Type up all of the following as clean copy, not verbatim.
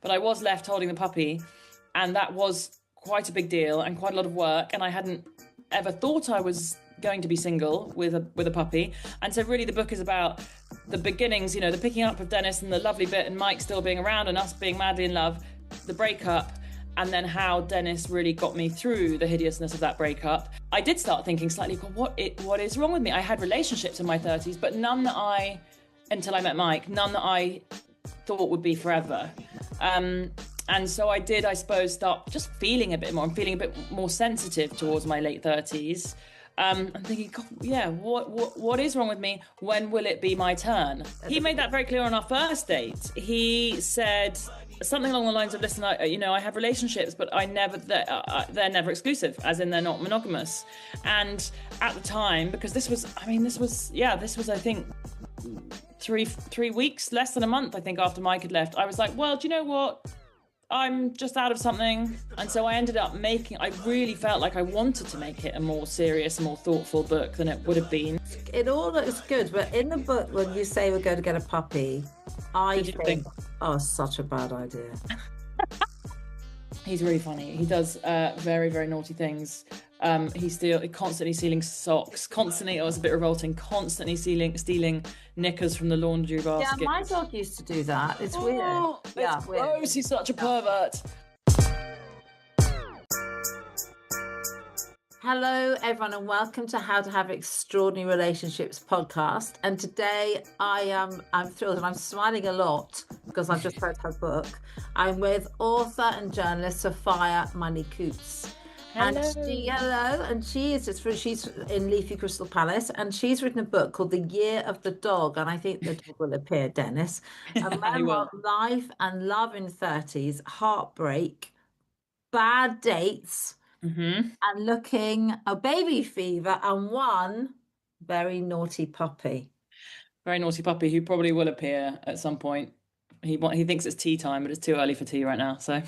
but I was left holding the puppy, and that was quite a big deal and quite a lot of work, and I hadn't ever thought I was going to be single with a puppy. And so really the book is about the beginnings, you know, the picking up of Dennis and the lovely bit and Mike still being around and us being madly in love, the breakup, and then how Dennis really got me through the hideousness of that breakup. I did start thinking slightly, what is wrong with me? I had relationships in my 30s, but none that until I met Mike, none that I thought would be forever. And so I did, I suppose, start just feeling a bit more. I'm feeling a bit more sensitive towards my late 30s. I'm thinking, God, yeah, what is wrong with me? When will it be my turn? He made that very clear on our first date. He said something along the lines of, listen, I have relationships, but they're never exclusive, as in they're not monogamous. And at the time, because this was, I think, three weeks, less than a month, I think, after Mike had left, I was like, well, do you know what? I'm just out of something. And so I ended up I really felt like I wanted to make it a more serious, more thoughtful book than it would have been. It all looks good, but in the book, when you say we're going to get a puppy, I think, oh, such a bad idea. He's really funny. He does very, very naughty things. He's constantly stealing socks, constantly, it was a bit revolting, constantly stealing knickers from the laundry basket. Yeah, my dog used to do that. It's weird. It's gross. He's such a pervert. Hello, everyone, and welcome to How to Have Extraordinary Relationships podcast. And today I'm thrilled and I'm smiling a lot because I've just read her book. I'm with author and journalist Sophia Money-Coutts. And she's in Leafy Crystal Palace, and she's written a book called The Year of the Dog, and I think the dog will appear, Dennis. A memoir of life and love in 30s, heartbreak, bad dates, and baby fever, and one very naughty puppy. Very naughty puppy who probably will appear at some point. He thinks it's tea time, but it's too early for tea right now. So,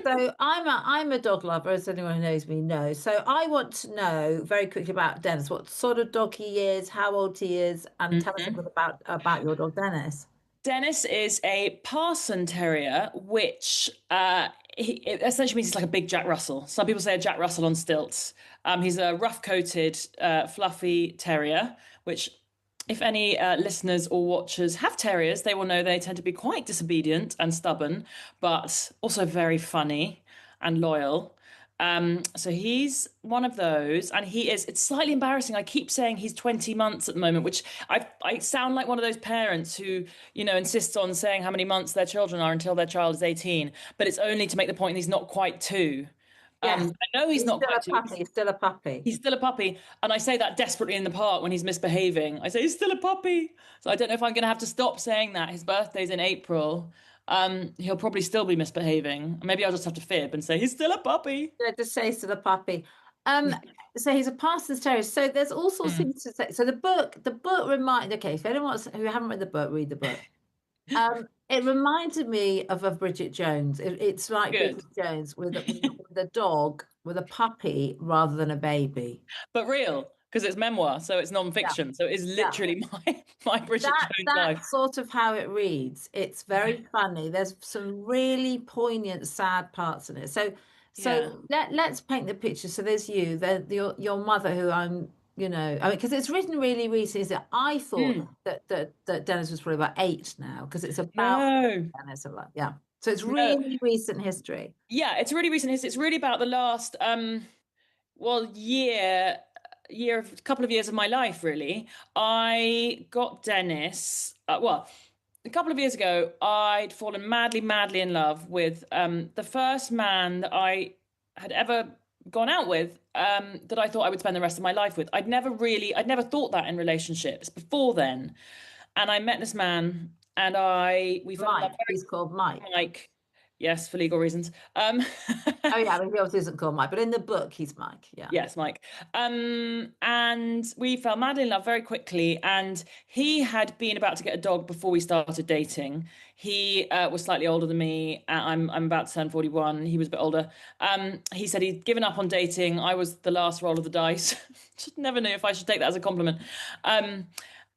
so I'm a dog lover, as anyone who knows me knows. So I want to know very quickly about Dennis, what sort of dog he is, how old he is, and tell us a bit about your dog, Dennis. Dennis is a Parson Terrier, which it essentially means he's like a big Jack Russell. Some people say a Jack Russell on stilts. He's a rough-coated, fluffy terrier, which, if any listeners or watchers have terriers, they will know they tend to be quite disobedient and stubborn, but also very funny and loyal. So he's one of those, and it's slightly embarrassing. I keep saying he's 20 months at the moment, which I sound like one of those parents who, insists on saying how many months their children are until their child is 18, but it's only to make the point that he's not quite 2. Yes. I know he's not quite 2. He's still a puppy. He's still a puppy. And I say that desperately in the park when he's misbehaving. I say, he's still a puppy. So I don't know if I'm going to have to stop saying that. His birthday's in April. He'll probably still be misbehaving. Maybe I'll just have to fib and say, he's still a puppy. Yeah, just say he's still a puppy. So he's a Parsons Terrier. So there's all sorts of things to say. So the book okay, if anyone who haven't read the book, read the book. It reminded me of Bridget Jones. It's like Good. Bridget Jones with a dog, with a puppy rather than a baby. But real, because it's memoir, so it's non-fiction. Yeah. So it's literally my Bridget Jones life. That's sort of how it reads. It's very funny. There's some really poignant, sad parts in it. So let's paint the picture. So there's you, your mother, who I'm, because it's written really recently. I thought that Dennis was probably about 8 now, because it's about Dennis. Yeah. So it's really recent history. Yeah, it's really recent history. It's really about the last, couple of years of my life, really. I got Dennis, a couple of years ago, I'd fallen madly, madly in love with the first man that I had ever gone out with, that I thought I would spend the rest of my life with. I'd never thought that in relationships before then. And I met this man, and we fell in love. He's called Mike. Mike. Yes, for legal reasons. Oh yeah, he obviously isn't called Mike, but in the book he's Mike. Yeah. Yes, Mike. And we fell madly in love very quickly. And he had been about to get a dog before we started dating. He was slightly older than me. I'm about to turn 41. He was a bit older. He said he'd given up on dating. I was the last roll of the dice. Just never knew if I should take that as a compliment.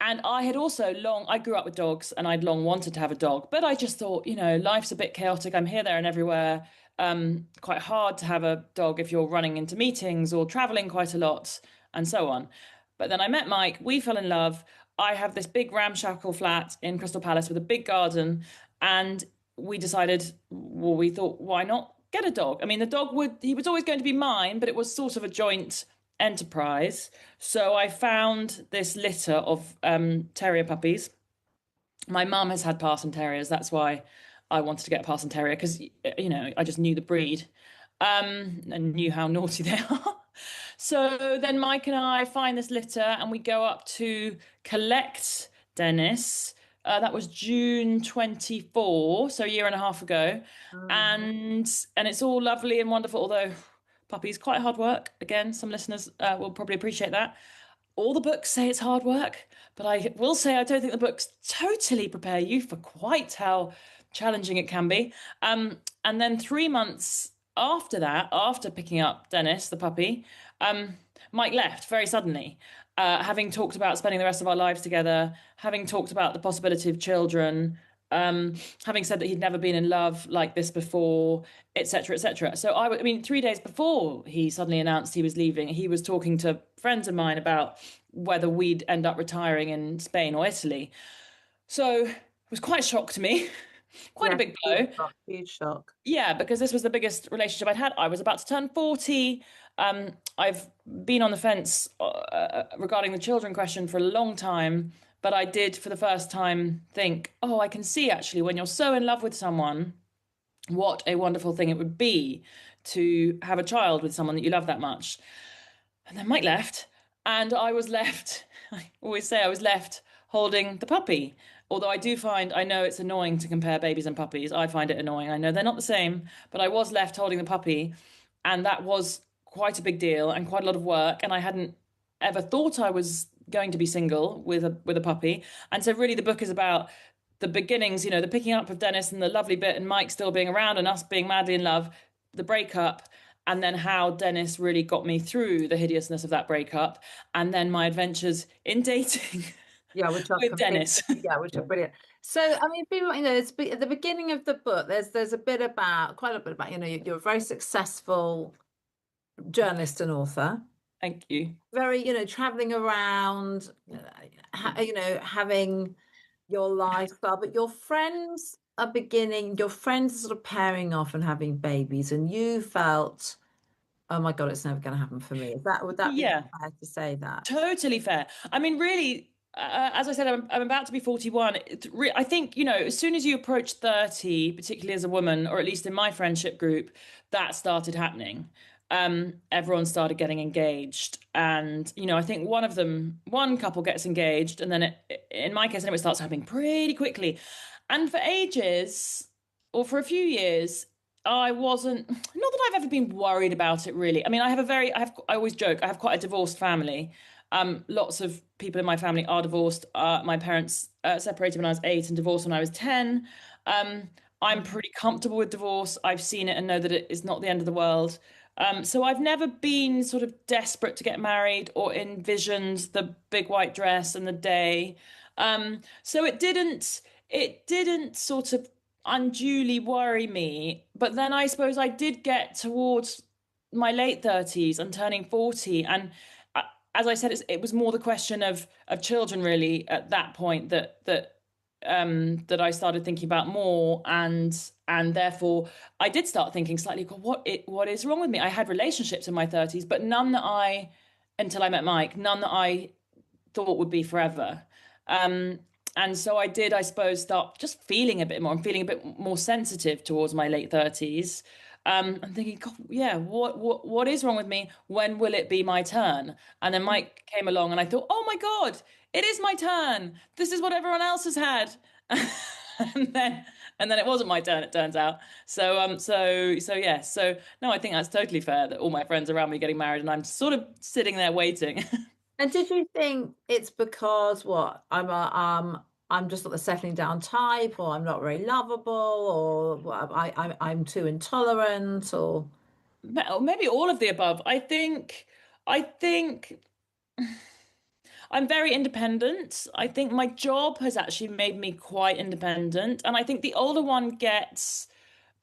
And I had also I grew up with dogs and I'd long wanted to have a dog, but I just thought, life's a bit chaotic. I'm here, there, and everywhere. Quite hard to have a dog if you're running into meetings or traveling quite a lot and so on. But then I met Mike, we fell in love. I have this big ramshackle flat in Crystal Palace with a big garden, and we decided, well, we thought, why not get a dog? I mean, he was always going to be mine, but it was sort of a joint enterprise. So I found this litter of terrier puppies. My mum has had Parson Terriers. That's why I wanted to get a Parson Terrier because, I just knew the breed and knew how naughty they are. So then Mike and I find this litter and we go up to collect Dennis. That was June 24, so a year and a half ago. And it's all lovely and wonderful, although puppies quite hard work. Again, some listeners will probably appreciate that. All the books say it's hard work, but I will say I don't think the books totally prepare you for quite how challenging it can be. And then 3 months after that, after picking up Dennis, the puppy, Mike left very suddenly, having talked about spending the rest of our lives together, having talked about the possibility of children, having said that he'd never been in love like this before, etc., etc. So I mean, 3 days before he suddenly announced he was leaving, he was talking to friends of mine about whether we'd end up retiring in Spain or Italy. So it was quite a shock to me, quite a Yeah, big huge blow. shock, huge shock. Yeah, because this was the biggest relationship I'd had. I was about to turn 40. I've been on the fence regarding the children question for a long time, but I did for the first time think, oh, I can see actually when you're so in love with someone, what a wonderful thing it would be to have a child with someone that you love that much. And then Mike left, and I was left, I always say I was left holding the puppy. Although I know it's annoying to compare babies and puppies. I find it annoying. I know they're not the same, but I was left holding the puppy, and that was quite a big deal and quite a lot of work. And I hadn't ever thought I was going to be single with a puppy. And so really the book is about the beginnings, the picking up of Dennis and the lovely bit and Mike still being around and us being madly in love, the breakup, and then how Dennis really got me through the hideousness of that breakup, and then my adventures in dating Yeah, which are with complete, Dennis. yeah, which are brilliant. So, I mean, people, it's at the beginning of the book, there's a bit about, quite a bit about, you're a very successful journalist and author, Thank you. very, traveling around, having your lifestyle, but your friends are sort of pairing off and having babies, and you felt, oh my God, it's never going to happen for me. Would that be Yeah, fair to say that? totally fair. I mean, really, as I said, I'm about to be 41. I think, as soon as you approach 30, particularly as a woman, or at least in my friendship group, that started happening. Everyone started getting engaged. And, I think one couple gets engaged, and then in my case, anyway, it starts happening pretty quickly. And for ages, or for a few years, I wasn't, not that I've ever been worried about it really. I mean, I always joke, I have quite a divorced family. Lots of people in my family are divorced. My parents separated when I was 8 and divorced when I was 10. I'm pretty comfortable with divorce. I've seen it and know that it is not the end of the world. So I've never been sort of desperate to get married or envisioned the big white dress and the day. So it didn't sort of unduly worry me. But then I suppose I did get towards my late 30s and turning 40. And as I said, it was more the question of children really at that point that I started thinking about more, and therefore I did start thinking slightly, God, what is wrong with me? I had relationships in my 30s, but none that until I met Mike, none that I thought would be forever. And so I did, I suppose, start just feeling a bit more. I'm feeling a bit more sensitive towards my late 30s. I'm thinking, God, yeah, what is wrong with me? When will it be my turn? And then Mike came along, and I thought, oh my God, it is my turn. This is what everyone else has had. and then and then it wasn't my turn, it turns out. So yeah. So no, I think that's totally fair that all my friends around me getting married and I'm sort of sitting there waiting. And did you think it's because what I'm just not the settling down type, or I'm not very lovable, or I'm too intolerant, or Maybe all of the above. I think I'm very independent. I think my job has actually made me quite independent. And I think the older one gets,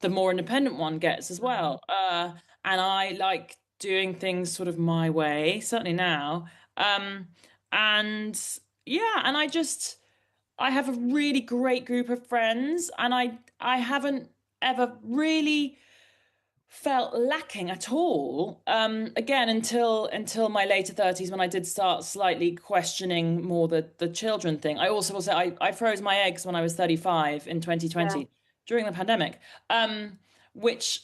the more independent one gets as Mm. well. And I like doing things sort of my way, certainly now. Um, and yeah, and I have a really great group of friends, and I haven't ever really felt lacking at all. Again, until my later 30s, when I did start slightly questioning more the children thing. I also will say I froze my eggs when I was 35 in Yeah, 2020 during the pandemic, which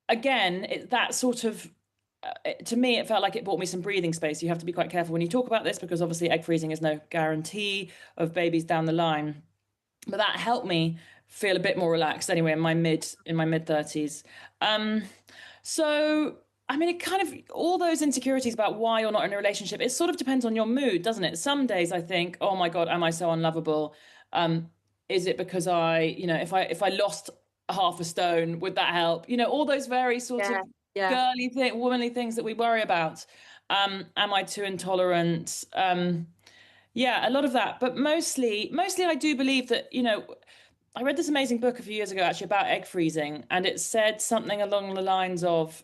again, that sort of to me, it felt like it bought me some breathing space. You have to be quite careful when you talk about this because obviously egg freezing is no guarantee of babies down the line. But that helped me feel a bit more relaxed anyway in my mid 30s. Um, so I mean, it kind of all those insecurities about why you're not in a relationship. It sort of depends on your mood, doesn't it? Some days I think, oh my God, am I so unlovable? Is it because if I lost half a stone, would that help? All those very sort yeah, of yeah. womanly things that we worry about. Am I too intolerant? Yeah, a lot of that, but mostly I do believe that, I read this amazing book a few years ago actually about egg freezing, and it said something along the lines of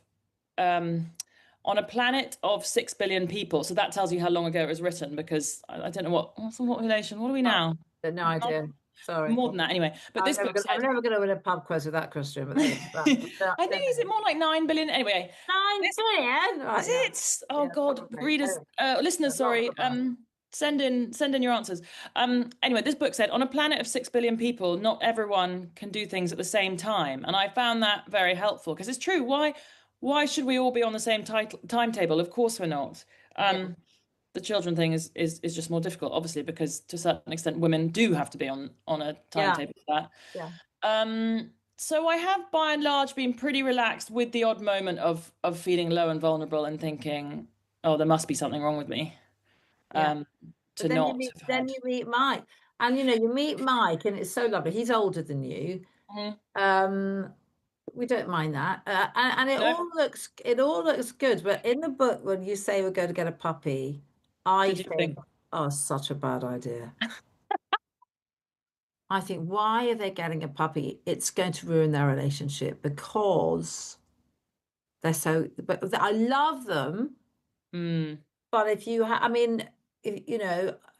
um, on a planet of 6 billion people. So that tells you how long ago it was written, because I don't know what's the population. What are we Oh, now? no idea. Sorry. More than that, anyway. But this book I'm said, never gonna win a pub quiz with that question, but there you go. I Right. think is it more like 9 billion? Anyway, 9 billion? is Right, yeah. it? Oh Yeah, God, probably. readers, Anyway, listeners, lots sorry. of us. Send in your answers. Anyway, this book said on a planet of 6 billion people, not everyone can do things at the same time, and I found that very helpful because it's true. Why should we all be on the same timetable? Of course we're not. Yeah, The children thing is just more difficult, obviously, because to a certain extent, women do have to be on a yeah, timetable for that. yeah, So I have by and large been pretty relaxed with the odd moment of feeling low and vulnerable and thinking, oh, there must be something wrong with me. yeah. Um, But to not have then had. you meet Mike, and you meet Mike, and it's so lovely. He's older than you. Mhm. Um, we don't mind that, and No, it all looks good. But in the book, when you say we're going to get a puppy, I did you think, think? oh, such a bad idea. I think, why are they getting a puppy? It's going to ruin their relationship because they're so. But I love them. Mm, But if you, I mean,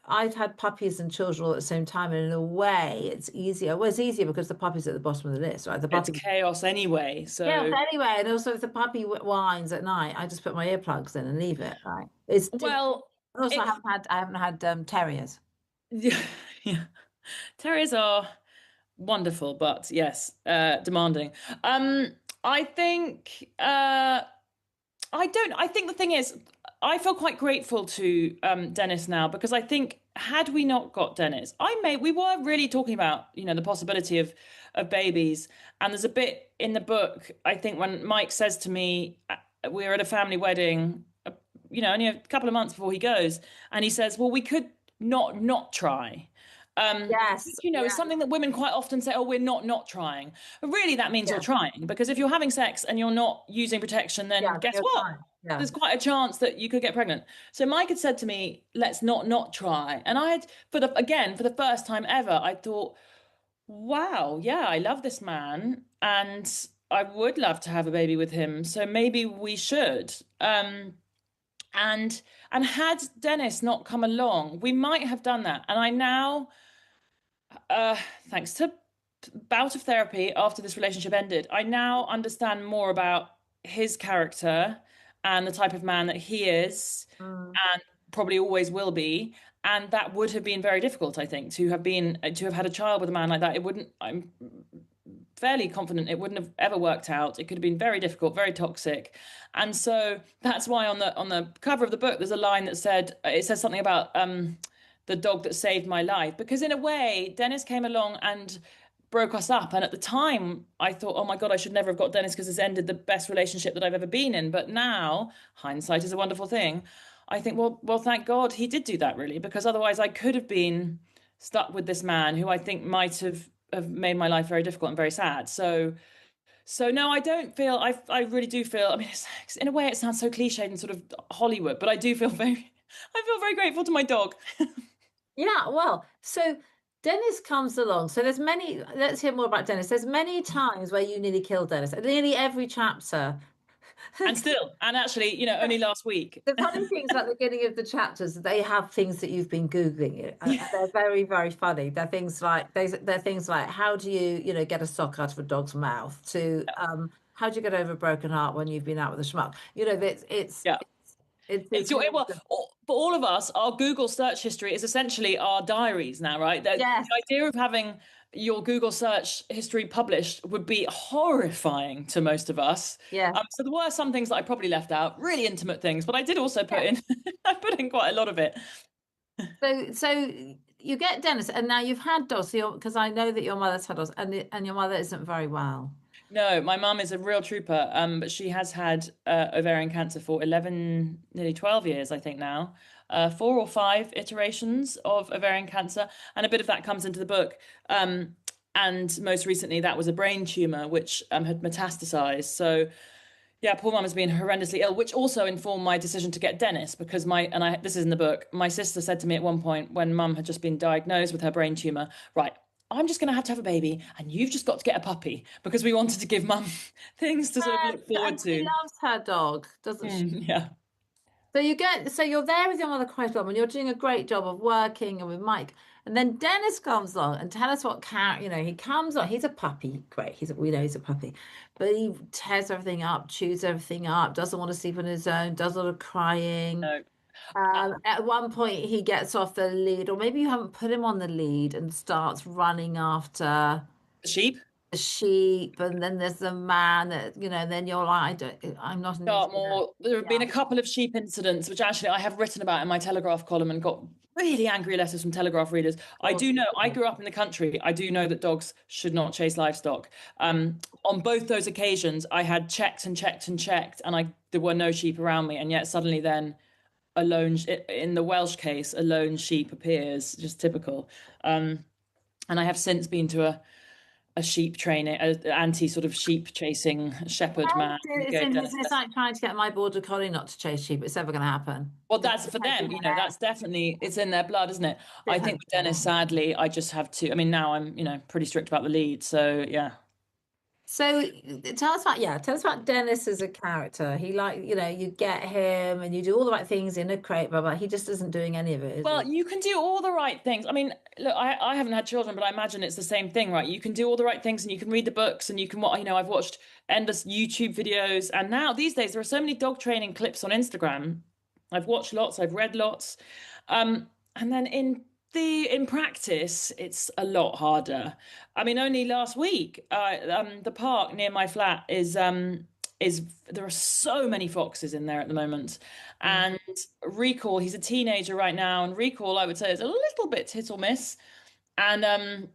I've had puppies and children all at the same time, and in a way, it's easier. Well, it's easier because the puppy's at the bottom of the list, right? The it's puppy. chaos anyway. Yeah. So, Anyway, and also if the puppy whines at night, I just put my earplugs in and leave it. Right. It's different. well, Also, if I haven't had terriers. yeah, yeah, terriers are wonderful, but yes, demanding. I think I think the thing is, I feel quite grateful to Dennis now, because I think had we not got Dennis, we were really talking about, the possibility of babies. And there's a bit in the book, I think, when Mike says to me, we were at a family wedding, only a couple of months before he goes, and he says, well, we could not try. Yes. Which, Yeah. is something that women quite often say, oh, we're not trying. But really, that means you're Yeah. trying, because if you're having sex and you're not using protection, then Yeah. guess You're what? fine. Yeah. There's quite a chance that you could get pregnant. So Mike had said to me, let's not try. And I had, for the first time ever, I thought, wow, yeah, I love this man and I would love to have a baby with him. So maybe we should. And had Dennis not come along, we might have done that. And I now, thanks to bout of therapy after this relationship ended, I now understand more about his character and the type of man that he is, Mm. and probably always will be. And that would have been very difficult, I think, to have had a child with a man like that. It wouldn't. I'm fairly confident it wouldn't have ever worked out. It could have been very difficult, very toxic. And so that's why on the cover of the book there's a line that says something about the dog that saved my life, because in a way Dennis came along and broke us up, and at the time I thought, oh my God, I should never have got Dennis because it's ended the best relationship that I've ever been in. But now hindsight is a wonderful thing. I think, well, thank God he did do that, really, because otherwise I could have been stuck with this man who I think might have made my life very difficult and very sad. So no, I don't feel. I really do feel. I mean, in a way, it sounds so cliched and sort of Hollywood, but I do feel very I feel very grateful to my dog. Yeah, well, so Dennis comes along. So there's many, let's hear more about Dennis. There's many times where you nearly killed Dennis. Nearly every chapter. And still, and actually, only last week. The funny things at the beginning of the chapters, they have things that you've been Googling, and Yeah. they're very, very funny. They're things like how do you get a sock out of a dog's mouth to how do you get over a broken heart when you've been out with a schmuck? Yeah. It's really Well, for all of us, our Google search history is essentially our diaries now, right? yes, The idea of having your Google search history published would be horrifying to most of us. yes, So there were some things that I probably left out, really intimate things, but I did also put yeah. in, I put in quite a lot of it. So you get Dennis, and now you've had dogs, because I know that your mother's had dogs, and your mother isn't very well. No, my mum is a real trooper, but she has had ovarian cancer for 11, nearly 12 years, I think now. 4 or 5 iterations of ovarian cancer, and a bit of that comes into the book. And most recently, that was a brain tumor, which had metastasized. So, yeah, poor mum has been horrendously ill, which also informed my decision to get Dennis, because this is in the book, my sister said to me at one point when mum had just been diagnosed with her brain tumor, right, I'm just going to have a baby and you've just got to get a puppy, because we wanted to give mum things to sort of look forward And she to. loves her dog, doesn't she? Yeah. So you're there with your mother quite a lot, and you're doing a great job of working and with Mike. And then Dennis comes along and tell us what he comes on. He's a puppy, great. We know he's a puppy, but he tears everything up, chews everything up, doesn't want to sleep on his own, does a lot of crying. No. At one point, he gets off the lead, or maybe you haven't put him on the lead, and starts running after Sheep. the sheep. And then there's the man that, then you're like, I'm not an idiot. Dartmoor. There have been Yeah. a couple of sheep incidents, which actually I have written about in my Telegraph column and got really angry letters from Telegraph readers. I do know, I grew up in the country. I do know that dogs should not chase livestock. On both those occasions, I had checked and checked and checked, and there were no sheep around me. And yet suddenly then in the Welsh case, a lone sheep appears, just typical. And I have since been to a sheep training, an anti sort of sheep chasing shepherd man. It's like trying to get my border collie not to chase sheep. It's never going to happen. Well, that's for them, that's definitely, it's in their blood, isn't it? I think with Dennis, sadly, I just have to, I mean, now I'm, pretty strict about the lead. So, yeah. So tell us about Dennis as a character. He you get him and you do all the right things in a crate, but he just isn't doing any of it. Well, you can do all the right things. I mean, look, I haven't had children, but I imagine it's the same thing, right? You can do all the right things and you can read the books and you can, I've watched endless YouTube videos. And now these days, there are so many dog training clips on Instagram. I've watched lots, I've read lots. And then in practice, it's a lot harder. I mean, only last week, the park near my flat is there are so many foxes in there at the moment. And Recall, he's a teenager right now, and Recall, I would say, is a little bit hit or miss. And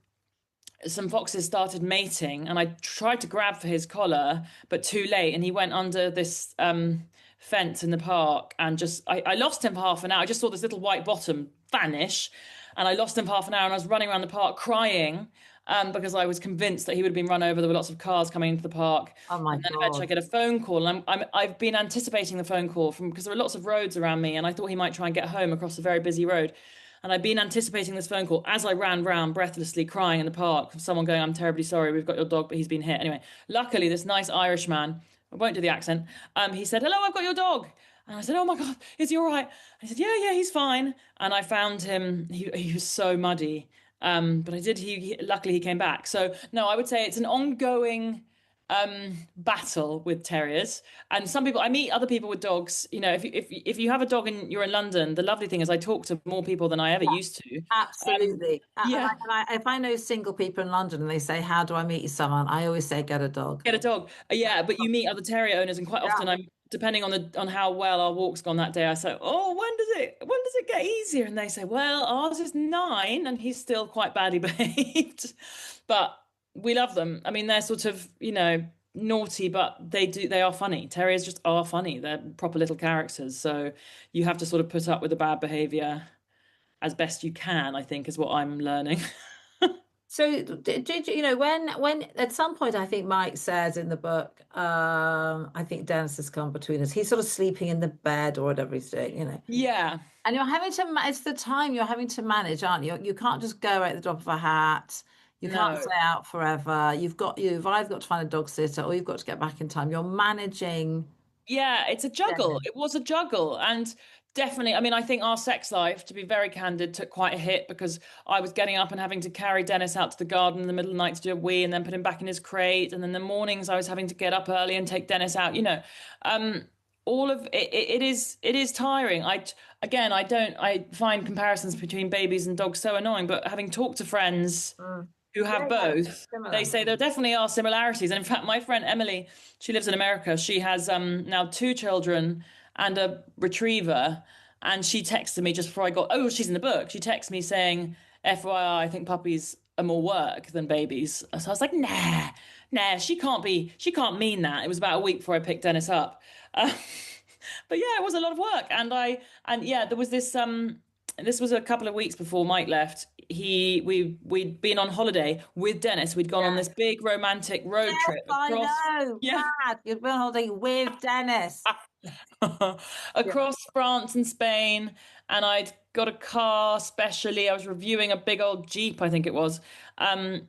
some foxes started mating, and I tried to grab for his collar, but too late, and he went under this fence in the park, and I lost him for half an hour. I just saw this little white bottom vanish, and I lost him for half an hour, and I was running around the park crying because I was convinced that he would have been run over. There were lots of cars coming into the park. Oh my and then God. eventually I get a phone call, and I've been anticipating the phone call because there are lots of roads around me, and I thought he might try and get home across a very busy road. And I've been anticipating this phone call as I ran round breathlessly crying in the park, someone going, "I'm terribly sorry, we've got your dog, but he's been hit." Anyway, luckily this nice Irish man, I won't do the accent, he said, "Hello, I've got your dog." And I said, "Oh my God, is he all right?" And he said, "Yeah, he's fine." And I found him, he was so muddy. But luckily he came back. So no, I would say it's an ongoing battle with terriers. And I meet other people with dogs. If you have a dog and you're in London, the lovely thing is I talk to more people than I ever used to. Absolutely. Yeah. If I know single people in London and they say, "How do I meet you someone?" I always say, "Get a dog." Get a dog. Yeah, but you meet other terrier owners, and quite often depending on how well our walk's gone that day, I say, "Oh, when does it get easier?" And they say, "Well, ours is 9 and he's still quite badly behaved." But we love them. I mean, they're sort of, naughty, but they are funny. Terriers just are funny. They're proper little characters. So you have to sort of put up with the bad behavior as best you can, I think, is what I'm learning. So did you know when at some point I think Mike says in the book, I think Dennis has come between us. He's sort of sleeping in the bed or whatever he's doing, you know. Yeah, And you're having to, it's the time you're having to manage, aren't you? You can't just go at the drop of a hat. You can't no. stay out forever. You've either got to find a dog sitter or you've got to get back in time. You're managing. Yeah, it's a juggle. Dennis. It was a juggle. And definitely, I mean, I think our sex life, to be very candid, took quite a hit because I was getting up and having to carry Dennis out to the garden in the middle of the night to do a wee and then put him back in his crate. And then the mornings I was having to get up early and take Dennis out, Um, all of it is tiring. I find comparisons between babies and dogs so annoying, but having talked to friends Mm. who Yeah, have yeah, both, they similar. say there definitely are similarities. And in fact, my friend Emily, she lives in America. She has now two children and a retriever. And she texted me just before I got, oh, she's in the book. She texted me saying, FYI, I think puppies are more work than babies. So I was like, nah, she can't mean that. It was about a week before I picked Dennis up. Uh, but yeah, it was a lot of work. And yeah, there was this was a couple of weeks before Mike left. We'd been on holiday with Dennis. We'd gone on Yeah. this big romantic road Yes, trip I across, know. yeah, Mad. You've been holding with Dennis. Yeah. across France and Spain. And I'd got a car specially. I was reviewing a big old Jeep, I think it was. Um,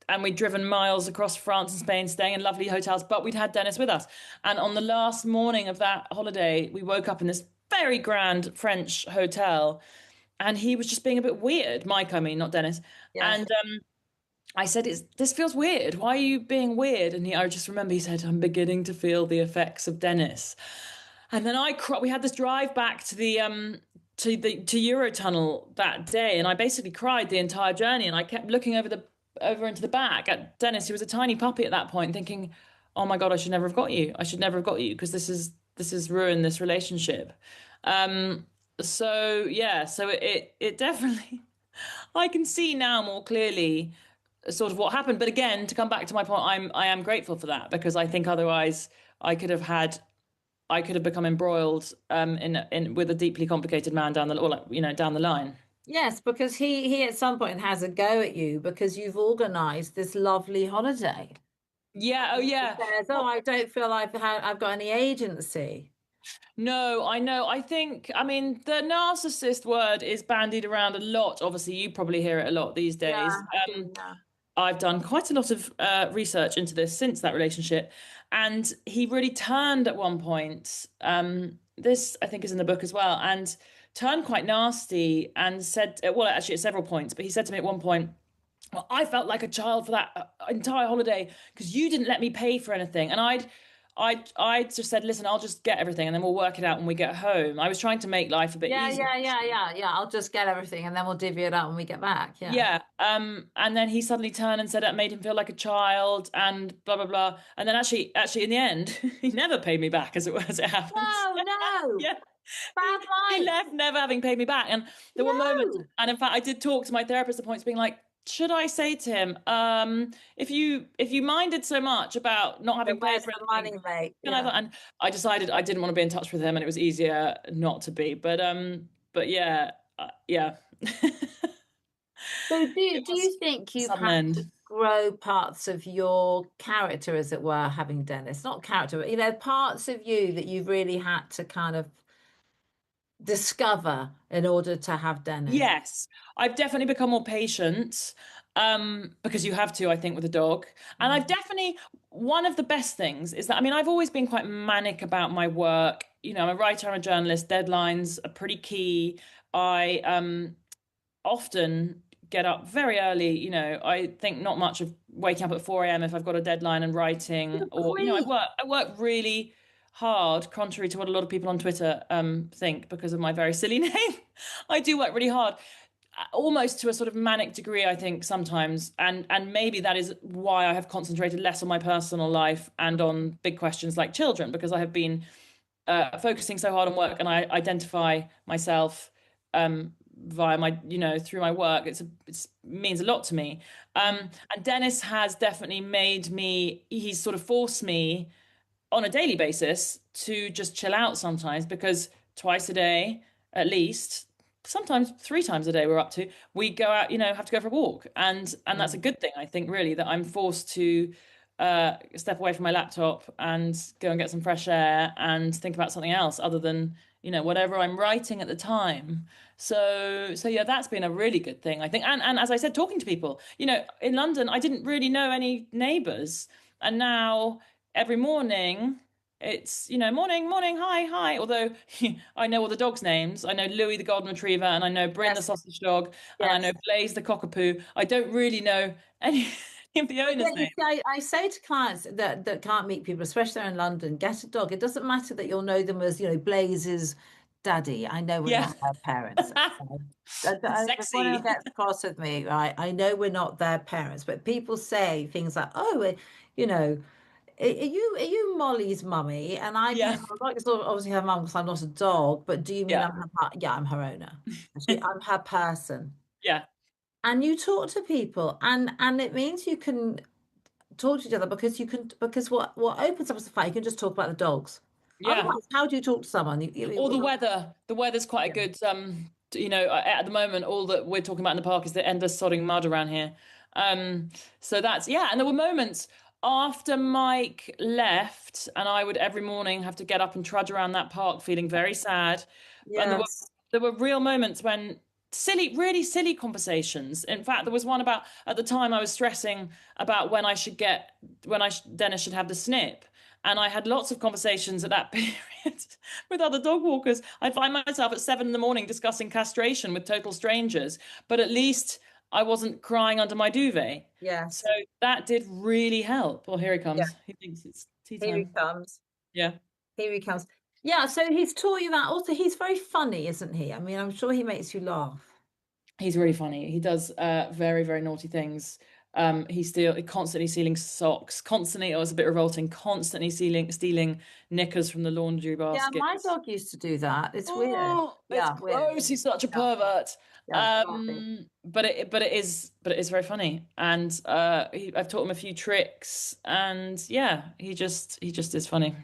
and we'd driven miles across France and Spain, staying in lovely hotels, but we'd had Dennis with us. And on the last morning of that holiday, we woke up in this very grand French hotel, and he was just being a bit weird. Mike, I mean, not Dennis. Yes. And I said, this feels weird. Why are you being weird?" And I just remember he said, "I'm beginning to feel the effects of Dennis." And then we had this drive back to the to Eurotunnel that day, and I basically cried the entire journey. And I kept looking over into the back at Dennis, who was a tiny puppy at that point, thinking, "Oh my God, I should never have got you. I should never have got you because this has ruined this relationship." So yeah, so it definitely I can see now more clearly sort of what happened. But again, to come back to my point, I am grateful for that because I think otherwise I could have had I could have become embroiled in with a deeply complicated man down the or like, down the line. Yes, because he at some point has a go at you because you've organized this lovely holiday. Yeah, oh He yeah. says, "Oh, Well, I don't feel I've got any agency." no, I know. I think, I mean, the narcissist word is bandied around a lot. Obviously, you probably hear it a lot these Yeah, days. I do. Yeah. I've done quite a lot of research into this since that relationship, and he really turned at one point. This I think is in the book as well, and turned quite nasty and said, well, actually at several points, but he said to me at one point, "Well, I felt like a child for that entire holiday because you didn't let me pay for anything." And I just said, "Listen, I'll just get everything and then we'll work it out when we get home." I was trying to make life a bit Yeah, easier. yeah, yeah, yeah, yeah. I'll just get everything and then we'll divvy it up when we get back. Yeah. Yeah. And then he suddenly turned and said it made him feel like a child and blah blah blah. And then actually in the end, he never paid me back as it happens. No, no. Yeah. He Bad he life. left never having paid me back. And there were moments, No. and in fact I did talk to my therapist at points being like, should I say to him, if you minded so much about not Then having paid where's for the anything, money, mate? can I? Yeah. And I decided I didn't want to be in touch with him, and it was easier not to be. But yeah, yeah. So It do was you think a you've sudden had end. to grow parts of your character, as it were, having Dennis? Not character, but parts of you that you've really had to kind of discover in order to have Dennis. Yes, I've definitely become more patient, because you have to, I think, with a dog. And I've Mm. definitely, one of the best things is that, I mean, I've always been quite manic about my work. I'm a writer, I'm a journalist, deadlines are pretty key. I often get up very early. I think not much of waking up at 4 a.m. if I've got a deadline and writing, Good or grief. I work really hard, contrary to what a lot of people on Twitter think because of my very silly name. I do work really hard, almost to a sort of manic degree, I think sometimes, and maybe that is why I have concentrated less on my personal life and on big questions like children, because I have been focusing so hard on work, and I identify myself via my, through my work. It means a lot to me. And Dennis has definitely he's sort of forced me on a daily basis to just chill out sometimes, because twice a day, at least sometimes 3 times a day we're up to, we go out, have to go for a walk. And that's a Mm. good thing, I think, really, that I'm forced to step away from my laptop and go and get some fresh air and think about something else other than, whatever I'm writing at the time. So yeah, that's been a really good thing, I think. And as I said, talking to people, in London, I didn't really know any neighbors. And now every morning it's, morning, morning, hi, hi. Although I know all the dogs' names. I know Louis the golden retriever, and I know Bryn the Yes, sausage dog, and I know yes. Blaze the cockapoo. I don't really know any of the But yeah, owners' you names. see, I say to clients that can't meet people, especially they're in London, get a dog. It doesn't matter that you'll know them as, Blaze's daddy. I know we're Yeah. not their parents. Before anyone Sexy. gets cross with me, right? I know we're not their parents, but people say things like, "Oh, you know, are you Molly's mummy?" And I'm Yeah. not sort of obviously her mum because I'm not a dog, but do you mean Yeah. I'm her? Yeah, I'm her owner. I'm her person. Yeah. And you talk to people, and it means you can talk to each other because what opens up is the fact you can just talk about the dogs. Yeah. Otherwise, how do you talk to someone? Or the weather. The weather's quite a Yeah. good at the moment all that we're talking about in the park is the endless sodding mud around here. So that's yeah, and there were moments after Mike left and I would every morning have to get up and trudge around that park feeling very sad. And Yes. there were real moments when really silly conversations. In fact, there was one about at the time I was stressing about when Dennis should have the snip. And I had lots of conversations at that period with other dog walkers. I'd find myself at 7 in the morning discussing castration with total strangers, but at least I wasn't crying under my duvet. Yes. So that did really help. Oh, here he Yeah. comes. He thinks it's tea Here he time. comes. Yeah, Here he comes. Yeah, so he's taught you that. Also, he's very funny, isn't he? I mean, I'm sure he makes you laugh. he's really funny. He does very, very naughty things. He's constantly stealing socks, constantly, it was a bit revolting, constantly stealing knickers from the laundry Yeah, my baskets. dog used to do that. It's weird. Oh, it's Yeah, weird. gross. He's such a Yeah, pervert. yeah, exactly. But it is very funny. And I've taught him a few tricks, and yeah, he just is funny.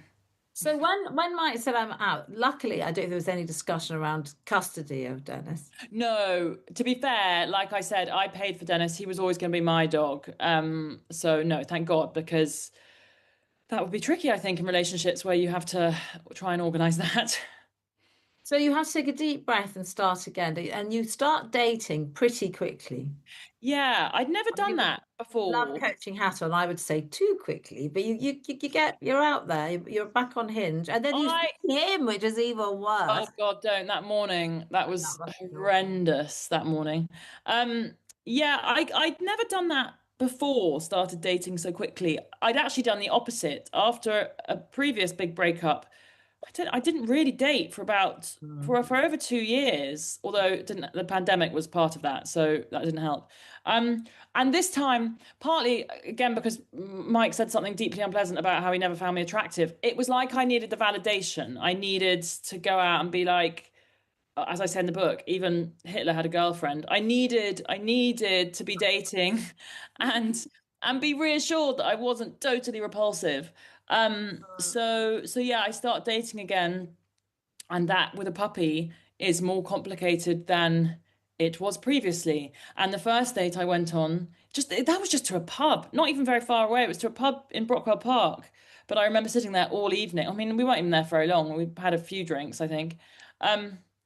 So when Mike said I'm out, luckily I don't think there was any discussion around custody of Dennis. No, to be fair, like I said, I paid for Dennis. He was always going to be my dog. So no, thank God, because that would be tricky, I think, in relationships where you have to try and organize that. So you have to take a deep breath and start again, and you start dating pretty quickly. Yeah, I'd never I mean, done you've got that love before. coaching hat on, I would say too quickly, but you're out there, you're back on Hinge, and then you I see him, which is even worse. Oh God, don't. That morning, that That was must be awful. horrendous that morning. Yeah, I'd never done that before, started dating so quickly. I'd actually done the opposite. After a previous big breakup, I didn't really date Mm. for over 2 years, although the pandemic was part of that, so that didn't help. And this time, partly again because Mike said something deeply unpleasant about how he never found me attractive. It was like I needed the validation. I needed to go out and be like, as I said in the book, even Hitler had a girlfriend. I needed to be dating and be reassured that I wasn't totally repulsive. So yeah, I start dating again, and that with a puppy is more complicated than it was previously. And the first date I went on, that was just to a pub, not even very far away. It was to a pub in Brockwell Park. But I remember sitting there all evening. I mean, we weren't even there very long. We had a few drinks, I think.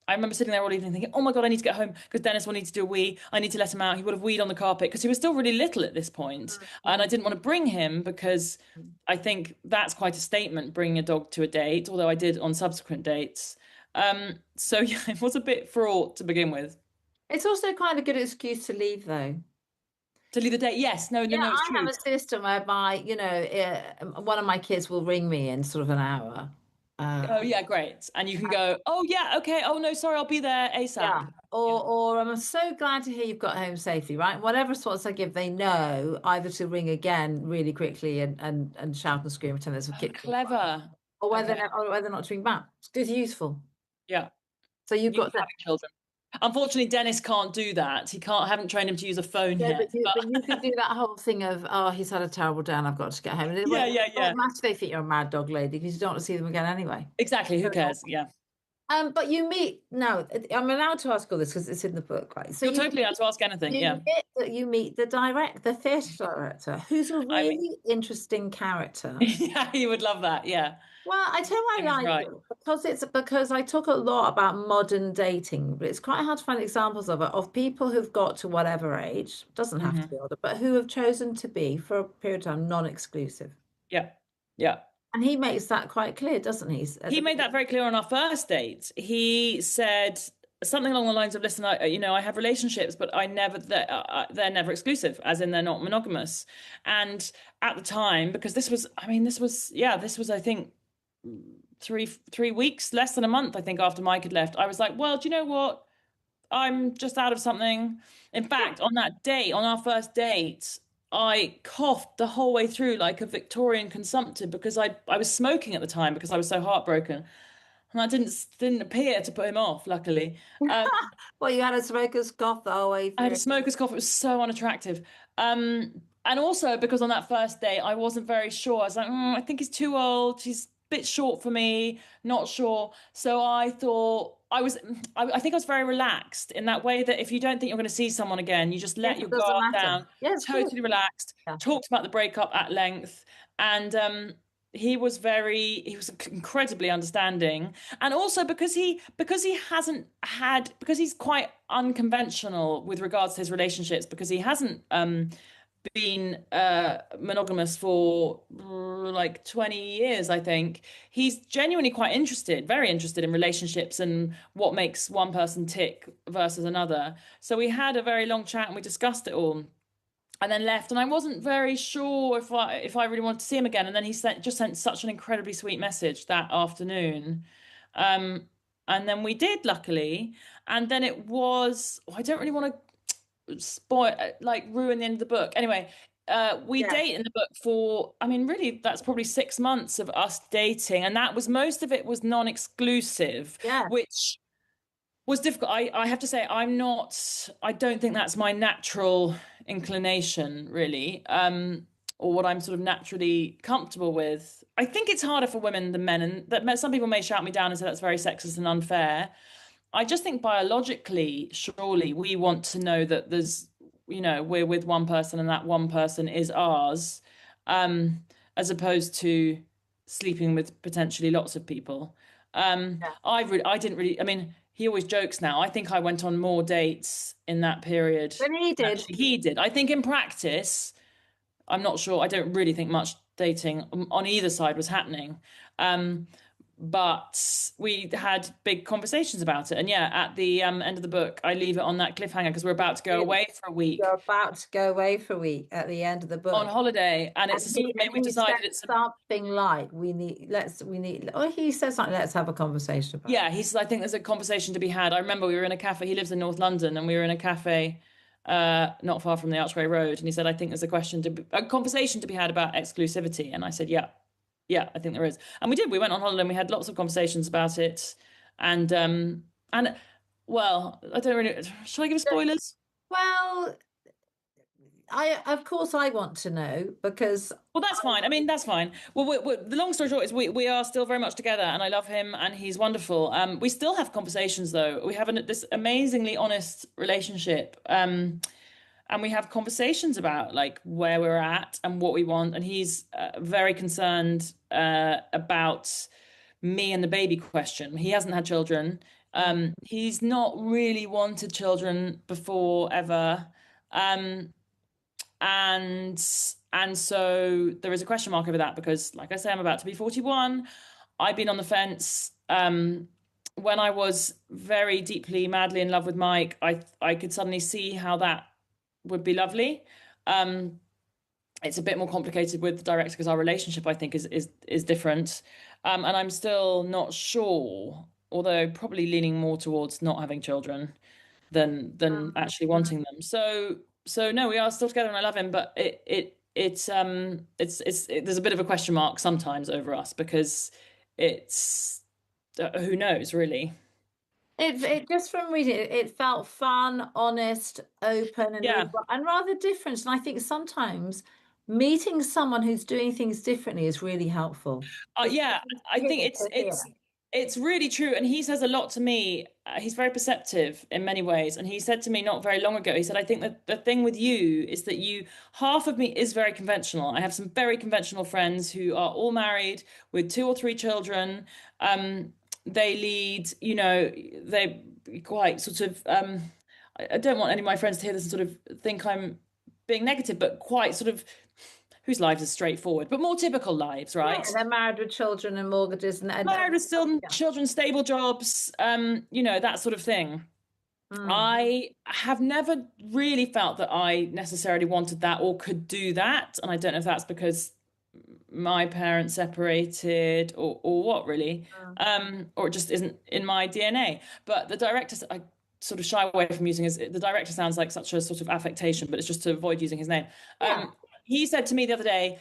I remember sitting there all evening thinking, oh my God, I need to get home because Dennis will need to do a wee. I need to let him out. He would have weed on the carpet because he was still really little at this point. And I didn't want to bring him because I think that's quite a statement, bringing a dog to a date, although I did on subsequent dates. So yeah, it was a bit fraught to begin with. It's also quite a good excuse to leave, though. To leave the date, yes, no, no, Yeah, no, it's I have true. a system whereby, one of my kids will ring me in sort of an hour. Oh yeah, great. And you can go, oh yeah, okay. Oh no, sorry, I'll be there ASAP. Yeah. Yeah. Or I'm so glad to hear you've got home safely, right? Whatever response I give, they know either to ring again really quickly and shout and scream, pretend there's a Oh, kid, clever. Okay. or whether not to ring back. It's useful. Yeah. So you've You got love that. having children. Unfortunately, Dennis can't do that. He can't. I haven't trained him to use a phone No, yet. But but you could do that whole thing of, oh, he's had a terrible day and I've got to get home. And it yeah, won't yeah, yeah. matter if they think you're a mad dog lady because you don't want to see them again anyway. Exactly. Who cares? Yeah. But you meet no, I'm allowed to ask all this because it's in the book, right? So You're totally allowed to ask anything. Yeah. you meet the theatre director, who's a I mean, really interesting character. yeah, you would love that. Yeah. Well, I tell you why It I was like right. it because I talk a lot about modern dating, but it's quite hard to find examples of it of people who've got to whatever age, doesn't have to Hmm. be older, but who have chosen to be for a period of time non-exclusive. Yeah. Yeah. And he makes that quite clear, doesn't he? At He the made that very clear on our first date. He said something along the lines of, "Listen, I have relationships, but they're never exclusive, as in they're not monogamous." And at the time, because this was, I think, three weeks, less than a month, I think, after Mike had left. I was like, "Well, do you know what? I'm just out of something." In fact, on that date, on our first date, I coughed the whole way through like a Victorian consumptive because I was smoking at the time because I was so heartbroken. And that didn't appear to put him off, luckily. Um, Well, you had a smoker's cough the whole way I had a through. smoker's cough. It was so unattractive. And also because on that first day, I wasn't very sure. I was like, I think he's too old. He's a bit short for me. Not sure. So I thought I think I was very relaxed in that way that if you don't think you're going to see someone again, you just Yes, let your it doesn't guard matter. down, Yes, good. totally relaxed, Yeah. talked about the breakup at length. And he was incredibly understanding. And also because he hasn't had, because he's quite unconventional with regards to his relationships, because he hasn't been monogamous for like 20 years, I think. He's genuinely quite interested, very interested in relationships and what makes one person tick versus another. So we had a very long chat and we discussed it all and then left. And I wasn't very sure if I really wanted to see him again. And then just sent such an incredibly sweet message that afternoon. Um, and then we did, luckily. And then it was, I don't really want to spoil, like ruin the end of the book. Anyway, we Yeah. date in the book for, I mean, really, that's probably 6 months of us dating. And that was, most of it was non-exclusive, Yeah. which was difficult. I have to say, I don't think that's my natural inclination, really, or what I'm sort of naturally comfortable with. I think it's harder for women than men, and that some people may shout me down and say that's very sexist and unfair. I just think biologically, surely we want to know that we're with one person and that one person is ours, um, as opposed to sleeping with potentially lots of people. Yeah. I didn't really, I mean, he always jokes now. I think I went on more dates in that period When he than did. actually he did. I think in practice, I'm not sure. I don't really think much dating on either side was happening. Um, but we had big conversations about it. And yeah, at the end of the book, I leave it on that cliffhanger because we're about to go away for a You're week about to go away for a week at the end of the on book. holiday. And And it's a sort of, we he said decided it's a, something like, oh, he said something, let's have a conversation about yeah, he says, I think there's a conversation to be had. I remember we were in a cafe. He lives in North London and we were in a cafe not far from the Archway Road. And he said, I think there's a conversation to be had about exclusivity. And I said, yeah, yeah, I think there is. And we did. We went on holiday and we had lots of conversations about it. And well, I don't really, shall I give it. spoilers? Well, of course I want to know because Well, that's fine. I mean, that's fine. Well, the long story short is we are still very much together, and I love him, and he's wonderful. We still have conversations, though. We have this amazingly honest relationship, and we have conversations about like where we're at and what we want. And he's very concerned about me and the baby question. He hasn't had children. He's not really wanted children before ever. Um, and and so there is a question mark over that because like I say, I'm about to be 41. I've been on the fence. When I was very deeply madly in love with Mike, I could suddenly see how that would be lovely. um it's a bit more complicated with the director because our relationship, I think, is different. And I'm still not sure, although probably leaning more towards not having children than actually wanting them. So no, we are still together and I love him, but there's a bit of a question mark sometimes over us because it's who knows really. it just from reading it, it felt fun, honest, open, Yeah. and rather different. And I think sometimes meeting someone who's doing things differently is really helpul. It's Yeah, I think good to it's hear. It's really true. And he says a lot to me. He's very perceptive in many ways. And he said to me not very long ago, he said, I think that the thing with you is that half of me is very conventional. I have some very conventional friends who are all married with two or three children. They lead, they quite sort of, I don't want any of my friends to hear this and sort of think I'm being negative, but quite sort of whose lives are straightforward, but more typical lives, Yeah, right? they're married with children and mortgages Married with still yeah. children, stable jobs, that sort of thing. Mm. I have never really felt that I necessarily wanted that or could do that. And I don't know if that's because my parents separated or what really, Mm. or it just isn't in my DNA. But the director, I sort of shy away from using his, the director sounds like such a sort of affectation, but it's just to avoid using his name. Yeah. He said to me the other day,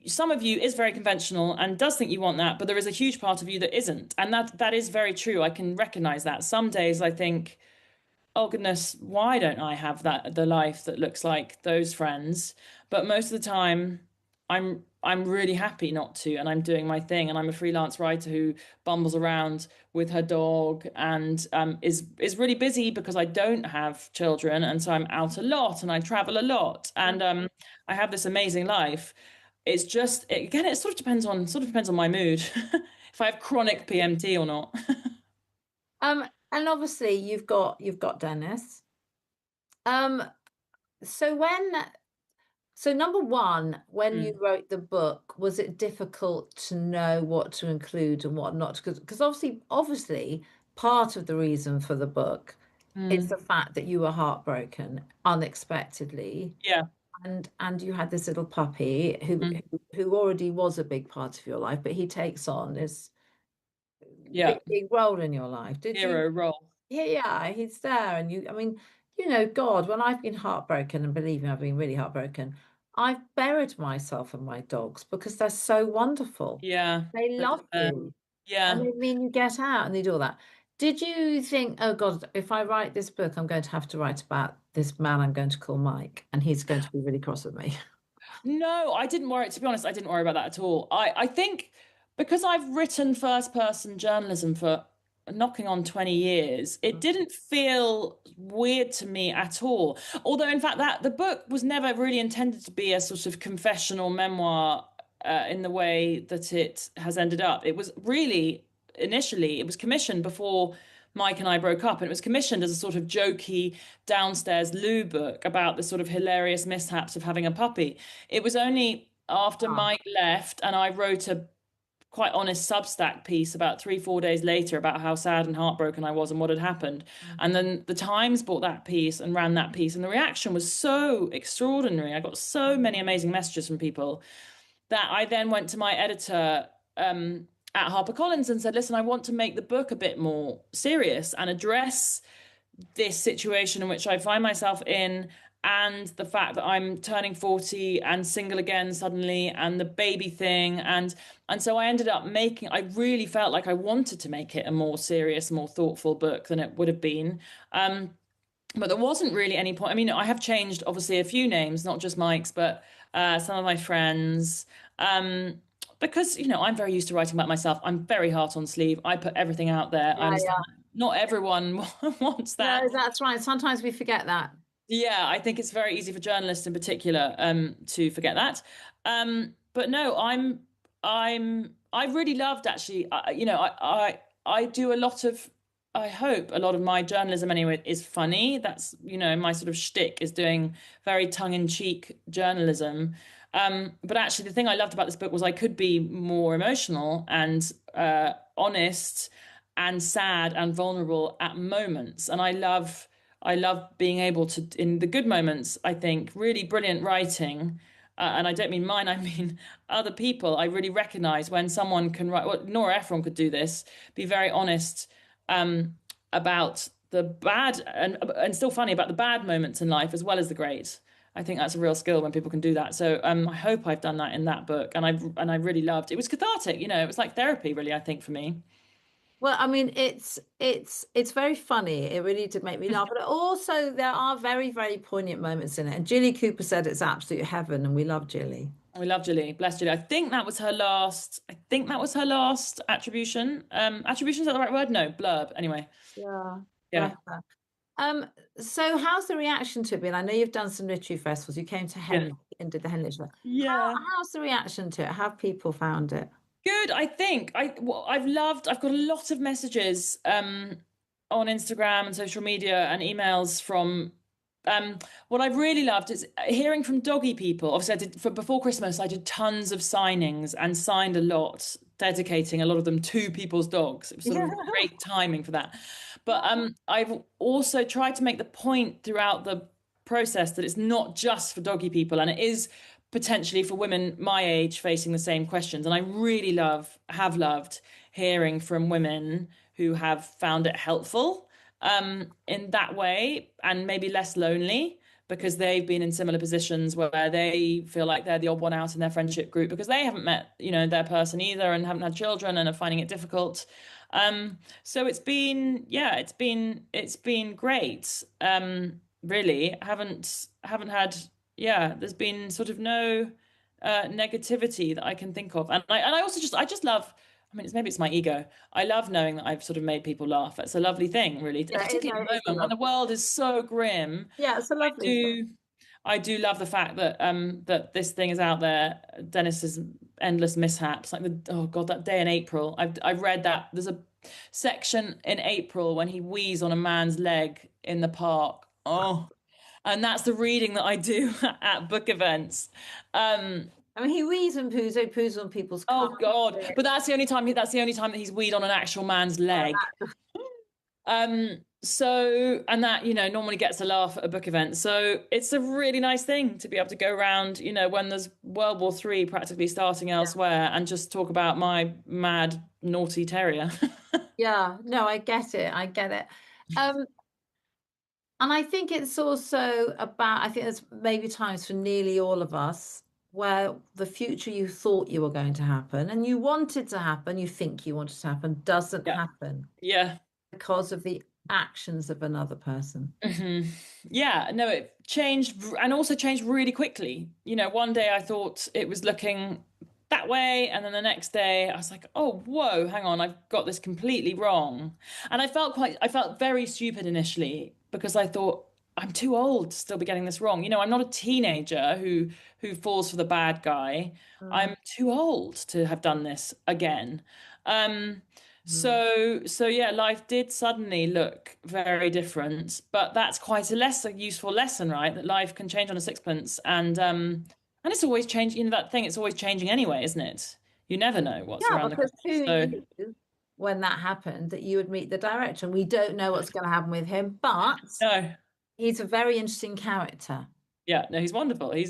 some of you is very conventional and does think you want that, but there is a huge part of you that isn't. And that is very true. I can recognize that. Some days I think, oh goodness, why don't I have the life that looks like those friends? But most of the time, I'm really happy not to, and I'm doing my thing, and I'm a freelance writer who bumbles around with her dog and is really busy because I don't have children, and so I'm out a lot and I travel a lot, and I have this amazing life. It's just again, it sort of depends on my mood, if I have chronic PMT or not. And obviously you've got Dennis. Um, so number one, when you Mm, wrote the book, was it difficult to know what to include and what not? Because obviously part of the reason for the book is mm, the fact that you were heartbroken unexpectedly, yeah. and you had this little puppy who Mm, who already was a big part of your life, but he takes on this yeah. big role in your life. Did you? Hero role. Yeah, he's there, and I mean, God, when I've been heartbroken, and believe me, I've been really heartbroken, I've buried myself in my dogs because they're so wonderful. Yeah. They Those love are there. you, and Yeah. they mean you get out and they do all that. Did you think, oh God, if I write this book, I'm going to have to write about this man I'm going to call Mike, and he's going to be really cross with me? No, I didn't worry. To be honest, I didn't worry about that at all. I think because I've written first person journalism for knocking on 20 years, it didn't feel weird to me at all. Although, in fact, that the book was never really intended to be a sort of confessional memoir in the way that it has ended up. It was really initially, it was commissioned before Mike and I broke up, and it was commissioned as a sort of jokey downstairs loo book about the sort of hilarious mishaps of having a puppy. It was only after Ah, Mike left and I wrote a quite honest Substack piece about 3, 4 days later about how sad and heartbroken I was and what had happened. And then the Times bought that piece and ran that piece, and the reaction was so extraordinary. I got so many amazing messages from people that I then went to my editor at HarperCollins and said, listen, I want to make the book a bit more serious and address this situation in which I find myself in, and the fact that I'm turning 40 and single again suddenly, and the baby thing, and so I ended up I really felt like I wanted to make it a more serious, more thoughtful book than it would have been. But there wasn't really any point. I mean, I have changed obviously a few names, not just Mike's, but some of my friends. Because I'm very used to writing about myself. I'm very heart on sleeve. I put everything out there. I yeah, understand yeah. not everyone wants No, that. that's right. Sometimes we forget that. Yeah, I think it's very easy for journalists in particular to forget that. But no, I really loved actually. I do a lot of. I hope a lot of my journalism anyway is funny. That's my sort of shtick is doing very tongue-in-cheek journalism. But actually, the thing I loved about this book was I could be more emotional and honest and sad and vulnerable at moments, and I love being able to, in the good moments, I think, really brilliant writing. And I don't mean mine, I mean other people. I really recognize when someone can write, well, Nora Ephron could do this, be very honest about the bad and still funny about the bad moments in life as well as the great. I think that's a real skill when people can do that. So I hope I've done that in that book. And I really loved it. It was cathartic, it was like therapy, really, I think, for me. Well, I mean, it's very funny. It really did make me laugh. But also there are very, very poignant moments in it. And Jilly Cooper said it's absolute heaven, and we love Jilly. We love Julie. Bless Julie. I think that was her last. I think that was her last attribution. Attribution, is that the right word? No, blurb. Anyway, Yeah. yeah, Bless her. Um, so how's the reaction to it been? I know you've done some literary festivals. You came to yeah, Henley and did the Henley Festival. yeah. How's the reaction to it? How have people found it? Good. I think I've loved. I've got a lot of messages on Instagram and social media and emails from. What I've really loved is hearing from doggy people. Obviously, I did for before Christmas. I did tons of signings and signed a lot, dedicating a lot of them to people's dogs. It was sort Yeah. of great timing for that. But I've also tried to make the point throughout the process that it's not just for doggy people, and it is potentially for women my age facing the same questions. And I really have loved hearing from women who have found it helpful in that way and maybe less lonely because they've been in similar positions where they feel like they're the odd one out in their friendship group because they haven't met, their person either and haven't had children and are finding it difficult. So it's been great. Really, haven't had, there's been sort of no negativity that I can think of. And I also I just love, I mean, maybe it's my ego. I love knowing that I've sort of made people laugh. It's a lovely thing, really, Yeah, particularly no, at it is the a moment when the lovely. world is so grim. Yeah, it's a I lovely thing. do, I do love the fact that that this thing is out there. Dennis's endless mishaps, like oh god, that day in April. I've read that there's a section in April when he wheezes on a man's leg in the park. Oh, and that's the reading that I do at book events. I mean, he wheezes and poos on people's Oh God! carpet. But that's the only time that he's weed on an actual man's leg. So and that, normally gets a laugh at a book event. So it's a really nice thing to be able to go around, when there's World War III practically starting elsewhere and just talk about my mad, naughty terrier. Yeah, no, I get it. I get it. And I think it's also about, I think there's maybe times for nearly all of us where the future you thought you were going to happen and you wanted to happen, you think you wanted to happen, doesn't Yeah. happen Yeah. because of the actions of another person. Yeah, no, it changed and also changed really quickly. One day I thought it was looking that way, and then the next day I was like, oh, whoa, hang on, I've got this completely wrong. And I felt very stupid initially because I thought I'm too old to still be getting this wrong. I'm not a teenager who falls for the bad guy. I'm too old to have done this again. So yeah, life did suddenly look very different, but that's quite a useful lesson, right? That life can change on a sixpence, and it's always changing. That thing, it's always changing anyway, isn't it? You never know what's Yeah, around the because corner. who So knew when that happened that you would meet the director? And we don't know what's going to happen with him, but no, he's a very interesting character. yeah, no, he's wonderful. Yeah,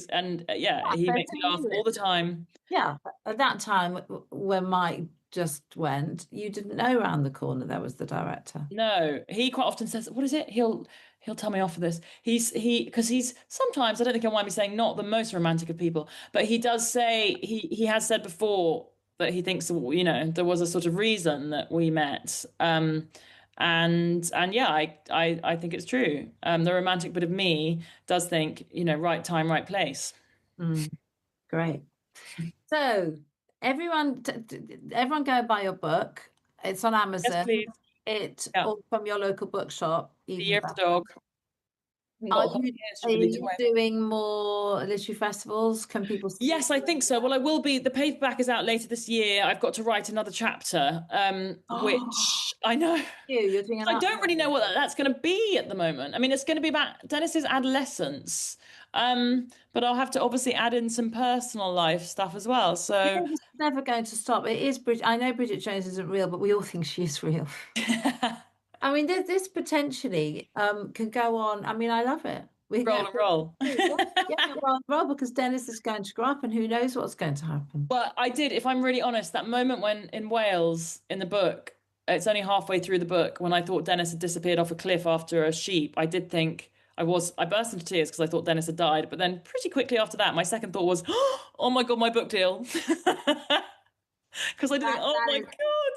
He so makes me laugh all the time. yeah, at that time when Mike just went, you didn't know around the corner there was the director. No, he quite often says, "What is it?" He'll tell me off for this. Because he's sometimes, I don't think he'll mind me saying, not the most romantic of people, but he does say he has said before that he thinks there was a sort of reason that we met. And yeah, I think it's true. The romantic bit of me does think, right time, right place. Great. So everyone, everyone go and buy your book. It's on Yes, Amazon. please. Yeah, Or from your local bookshop, the even year of the better. dog. We've got Are a whole you year are to you wait. doing more literary festivals? Can people see Yes, I think so. Well, I will be. The paperback is out later this year. I've got to write another chapter, Oh, which I know. you're doing an I art. don't really know what that's going to be at the moment. I mean, it's going to be about Dennis's adolescence, but I'll have to obviously add in some personal life stuff as well. So, It's never going to stop. It is Bridget. I know Bridget Jones isn't real, but we all think she is real. I mean, this potentially can go on. I mean, I love it. We roll get and roll. well, because Dennis is going to grow up, and who knows what's going to happen. Well, I did, if I'm really honest, that moment when in Wales in the book, it's only halfway through the book, when I thought Dennis had disappeared off a cliff after a sheep, I did think I burst into tears because I thought Dennis had died. But then pretty quickly after that, my second thought was, oh my God, my book deal. Because I did think, oh That my is God.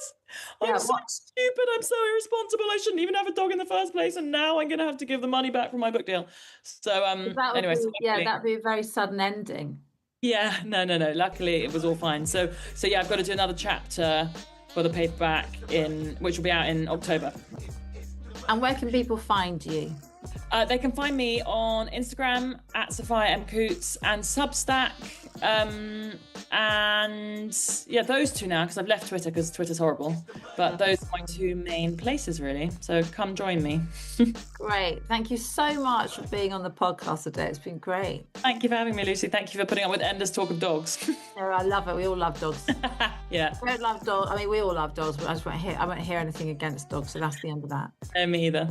I'm so stupid. I'm so irresponsible. I shouldn't even have a dog in the first place. And now I'm going to have to give the money back from my book deal. So anyway. That'd be a very sudden ending. Yeah, no. Luckily, it was all fine. So yeah, I've got to do another chapter for the paperback which will be out in October. And where can people find you? They can find me on Instagram at Sophia Money-Coutts and Substack. And yeah, those two now, because I've left Twitter because Twitter's horrible. But those are my two main places, really. So come join me. Great. Thank you so much for being on the podcast today. It's been great. Thank you for having me, Lucy. Thank you for putting up with endless talk of dogs. No, I love it. We all love dogs. Yeah. I don't love dogs. I mean, we all love dogs, but I won't hear anything against dogs. So that's the end of that. Me either.